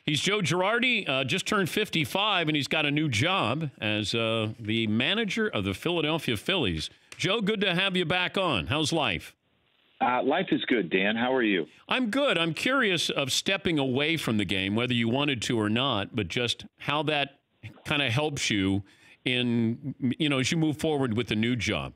He's Joe Girardi, just turned 55, and he's got a new job as the manager of the Philadelphia Phillies. Joe, good to have you back on. How's life? Life is good, Dan. How are you? I'm good. I'm curious of stepping away from the game, whether you wanted to or not, but just how that kind of helps you in, as you move forward with the new job.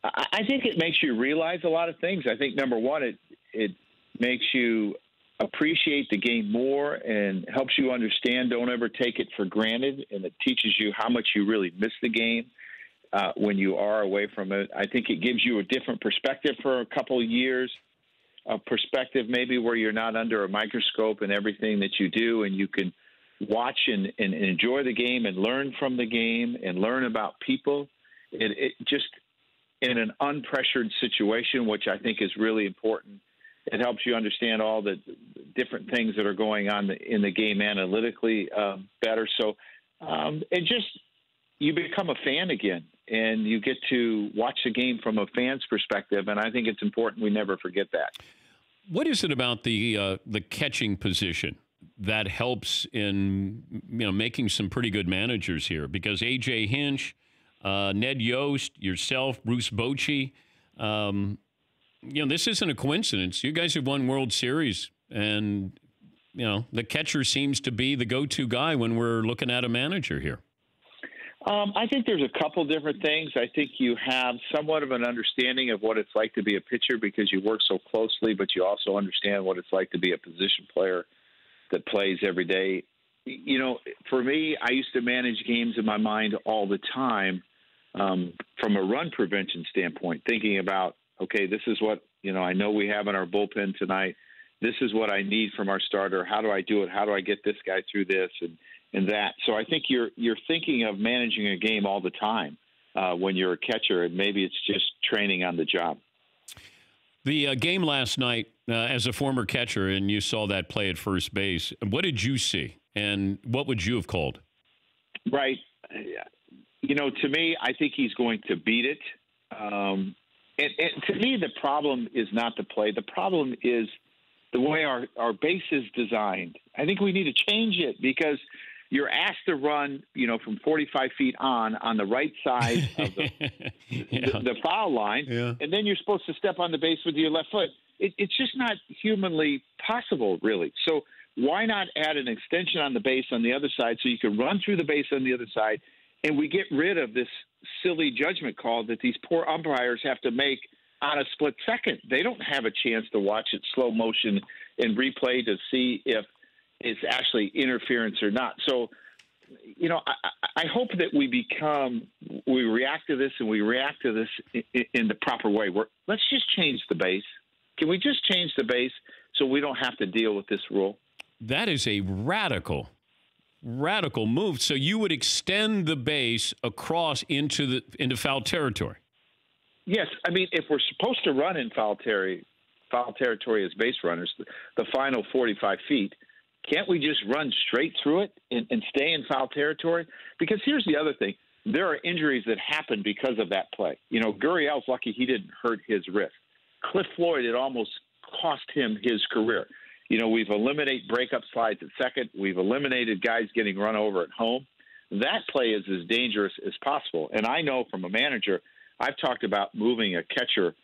I think it makes you realize a lot of things. I think, number one, it makes you appreciate the game more and helps you understand. Don't ever take it for granted, and it teaches you how much you really miss the game when you are away from it. I think it gives you a different perspective for a couple of years, a perspective maybe where you're not under a microscope in everything that you do, and you can watch and enjoy the game and learn from the game and learn about people. It just in an unpressured situation, which I think is really important. It helps you understand all the different things that are going on in the game analytically better. So you become a fan again, and you get to watch the game from a fan's perspective, and I think it's important we never forget that. What is it about the catching position that helps in making some pretty good managers here? Because A.J. Hinch, Ned Yost, yourself, Bruce Bochy, this isn't a coincidence. You guys have won World Series, and, the catcher seems to be the go-to guy when we're looking at a manager here. I think there's a couple different things. I think you have somewhat of an understanding of what it's like to be a pitcher because you work so closely, but you also understand what it's like to be a position player that plays every day. For me, I used to manage games in my mind all the time from a run prevention standpoint, thinking about, okay, this is what, I know we have in our bullpen tonight. This is what I need from our starter. How do I do it? How do I get this guy through this and that? So I think you're thinking of managing a game all the time when you're a catcher, and maybe it's just training on the job. The game last night, as a former catcher, and you saw that play at first base, what did you see, and what would you have called? Right. To me, I think he's going to beat it. And to me, the problem is not the play. The problem is the way our base is designed. I think we need to change it because you're asked to run, from 45 feet on the right side of the foul line, and then you're supposed to step on the base with your left foot. It's just not humanly possible, really. So why not add an extension on the base on the other side so you can run through the base on the other side, and we get rid of this silly judgment call that these poor umpires have to make on a split second. They don't have a chance to watch it slow motion and replay to see if it's actually interference or not. So, I hope that we react to this and we react to this in the proper way. Let's just change the base. Can we just change the base so we don't have to deal with this rule? That is a radical move. So you would extend the base across into foul territory. Yes, I mean, if we're supposed to run in foul territory as base runners, the final 45 feet, can't we just run straight through it and stay in foul territory? Because here's the other thing. There are injuries that happen because of that play. Gurriel's lucky he didn't hurt his wrist. Cliff Floyd, it almost cost him his career. We've eliminated breakup slides at second. We've eliminated guys getting run over at home. That play is as dangerous as possible. And I know from a manager, I've talked about moving a catcher,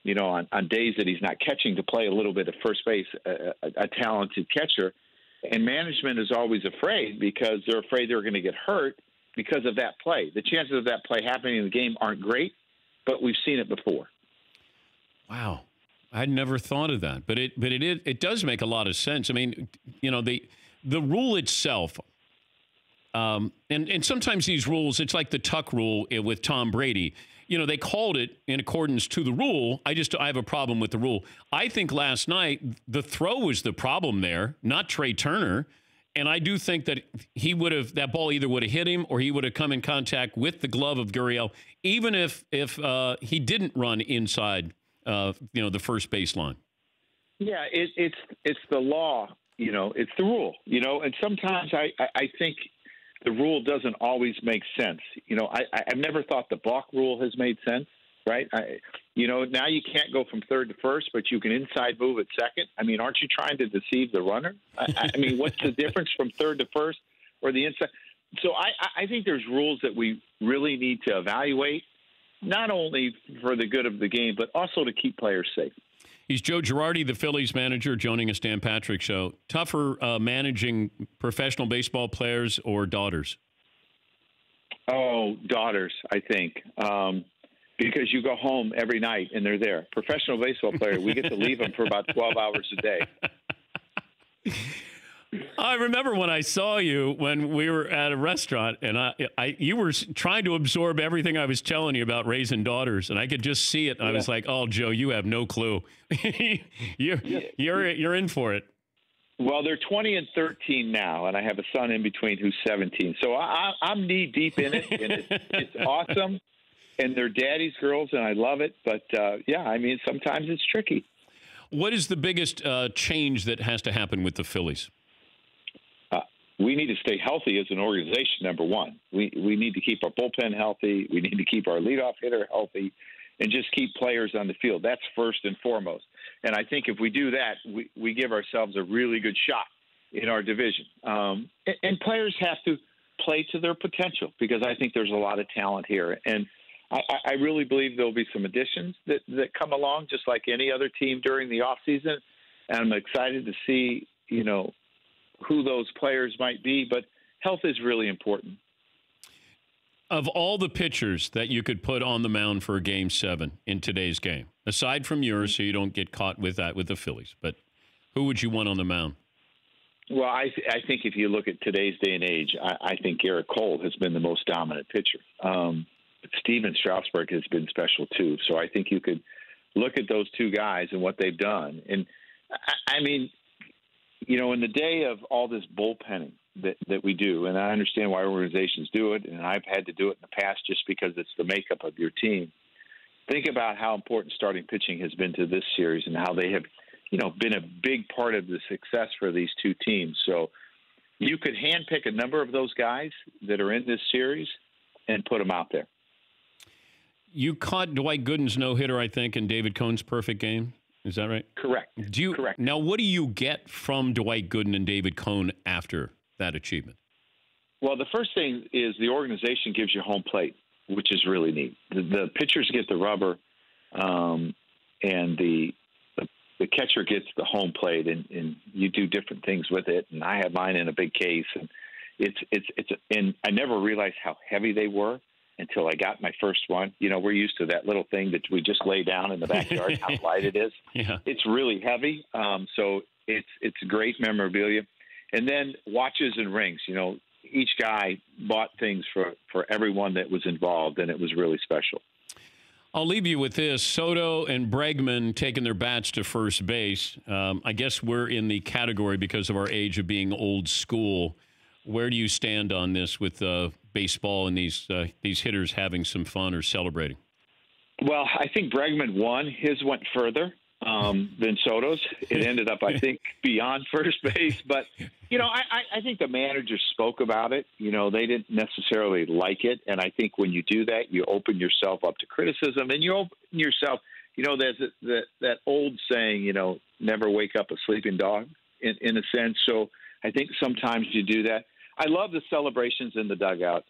on days that he's not catching to play a little bit of first base, a talented catcher. And management is always afraid because they're afraid they're going to get hurt because of that play. The chances of that play happening in the game aren't great, but we've seen it before. Wow. I'd never thought of that, but it does make a lot of sense. I mean, the rule itself, and sometimes these rules, it's like the tuck rule with Tom Brady. They called it in accordance to the rule. I have a problem with the rule. I think last night the throw was the problem there, not Trey Turner. And I do think that that ball either would have hit him or he would have come in contact with the glove of Gurriel, even if he didn't run inside, the first baseline. Yeah, it's the law. It's the rule. And sometimes I think the rule doesn't always make sense. I've never thought the balk rule has made sense, right? Now you can't go from third to first, but you can inside move at second. I mean, aren't you trying to deceive the runner? I mean, what's the difference from third to first or the inside? So I think there's rules that we really need to evaluate, not only for the good of the game, but also to keep players safe. He's Joe Girardi, the Phillies manager, joining us, Dan Patrick Show. Tougher managing professional baseball players or daughters? Oh, daughters, I think, because you go home every night and they're there. Professional baseball player, we get to leave them for about 12 hours a day. I remember when I saw you when we were at a restaurant, and you were trying to absorb everything I was telling you about raising daughters, and I could just see it. And I was like, "Oh, Joe, you have no clue. You're in for it." Well, they're 20 and 13 now, and I have a son in between who's 17. So I'm knee deep in it, and it's awesome. And they're daddy's girls, and I love it. But I mean, sometimes it's tricky. What is the biggest change that has to happen with the Phillies? We need to stay healthy as an organization, number one. We need to keep our bullpen healthy. We need to keep our leadoff hitter healthy and just keep players on the field. That's first and foremost. And I think if we do that, we give ourselves a really good shot in our division. And players have to play to their potential because I think there's a lot of talent here. And I really believe there'll be some additions that come along just like any other team during the offseason. And I'm excited to see, who those players might be, but health is really important. Of all the pitchers that you could put on the mound for a Game 7 in today's game, aside from yours, so you don't get caught with that with the Phillies, but who would you want on the mound? Well, I think if you look at today's day and age, I think Garrett Cole has been the most dominant pitcher. Steven Strasburg has been special too. So I think you could look at those two guys and what they've done. And I mean, in the day of all this bullpenning that we do, and I understand why organizations do it, and I've had to do it in the past just because it's the makeup of your team. Think about how important starting pitching has been to this series and how they have, been a big part of the success for these two teams. So you could handpick a number of those guys that are in this series and put them out there. You caught Dwight Gooden's no-hitter, I think, and David Cohn's perfect game. Is that right? Correct. Correct. Now, what do you get from Dwight Gooden and David Cohn after that achievement? Well, the first thing is the organization gives you home plate, which is really neat. The pitchers get the rubber, and the catcher gets the home plate, and you do different things with it. And I have mine in a big case, and and I never realized how heavy they were until I got my first one. We're used to that little thing that we just lay down in the backyard, how light it is. Yeah. It's really heavy. So it's great memorabilia. And then watches and rings. Each guy bought things for everyone that was involved, and it was really special. I'll leave you with this. Soto and Bregman taking their bats to first base. I guess we're in the category because of our age of being old school. Where do you stand on this with baseball and these hitters having some fun or celebrating? Well, I think Bregman won. His went further than Soto's. It ended up, I think, beyond first base. But, I think the managers spoke about it. They didn't necessarily like it. And I think when you do that, you open yourself up to criticism. And you open yourself, there's that old saying, never wake up a sleeping dog in a sense. So I think sometimes you do that. I love the celebrations in the dugout.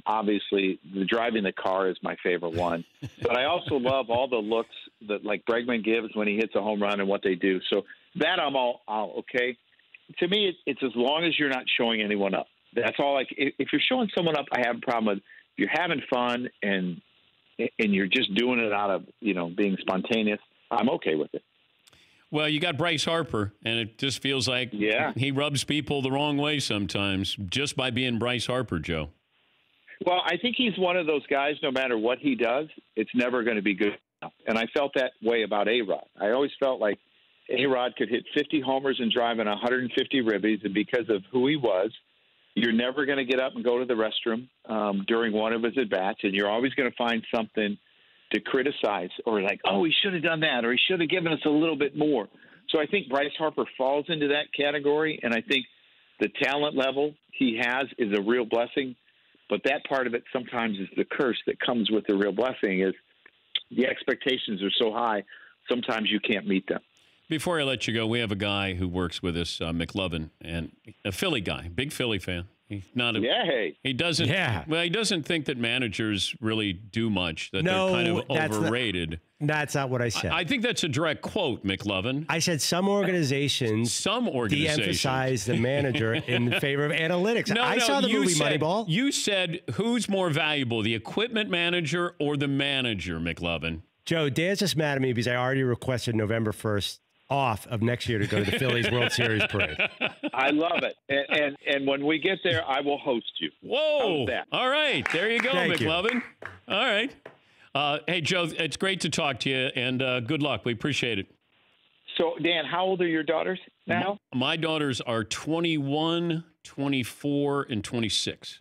Obviously, the driving the car is my favorite one. But I also love all the looks that, like, Bregman gives when he hits a home run and what they do. So that I'm all okay. To me, it's as long as you're not showing anyone up. That's all. If you're showing someone up, I have a problem with. If you're having fun and you're just doing it out of, being spontaneous, I'm okay with it. Well, you got Bryce Harper, and it just feels like he rubs people the wrong way sometimes just by being Bryce Harper, Joe. Well, I think he's one of those guys, no matter what he does, it's never going to be good enough. And I felt that way about A-Rod. I always felt like A-Rod could hit 50 homers and drive in 150 ribbies, and because of who he was, you're never going to get up and go to the restroom during one of his at-bats, and you're always going to find something to criticize or like, oh, he should have done that or he should have given us a little bit more. So I think Bryce Harper falls into that category, and I think the talent level he has is a real blessing. But that part of it sometimes is the curse that comes with the real blessing is the expectations are so high, sometimes you can't meet them. Before I let you go, we have a guy who works with us, McLovin, and a Philly guy, big Philly fan. He's not a, Yeah. He doesn't. Yeah. Well, he doesn't think that managers really do much. That No, they're kind of that's overrated. That's not what I said. I think that's a direct quote, McLovin. I said some organizations de-emphasize the manager in favor of analytics. I saw the movie Moneyball. You said who's more valuable, the equipment manager or the manager, McLovin? Joe, Dan's just mad at me because I already requested November 1st off of next year to go to the Phillies World Series parade. I love it. And when we get there, I will host you. Whoa. All right. There you go, McLovin. All right. Hey, Joe, it's great to talk to you, and good luck. We appreciate it. So, Dan, how old are your daughters now? My daughters are 21, 24, and 26.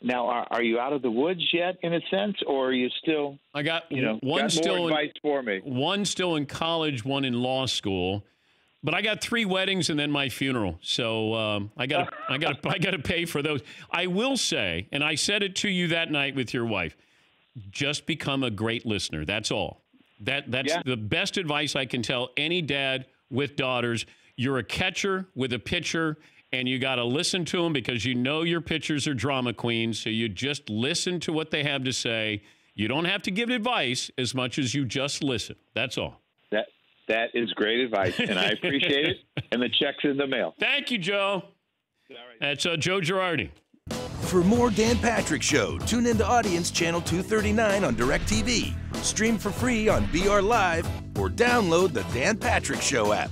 Now, are you out of the woods yet, in a sense, or are you still? I got one got still more advice for me. One still in college, one in law school, but I got 3 weddings and then my funeral. So I got to pay for those. I will say, and I said it to you that night with your wife, just become a great listener. That's all. That's the best advice I can tell any dad with daughters. You're a catcher with a pitcher. And you got to listen to them because you know your pitchers are drama queens. So you just listen to what they have to say. You don't have to give advice as much as you just listen. That's all. That is great advice, and I appreciate it. And the check's in the mail. Thank you, Joe. That's Joe Girardi. For more Dan Patrick Show, tune into Audience Channel 239 on DirecTV. Stream for free on BR Live or download the Dan Patrick Show app.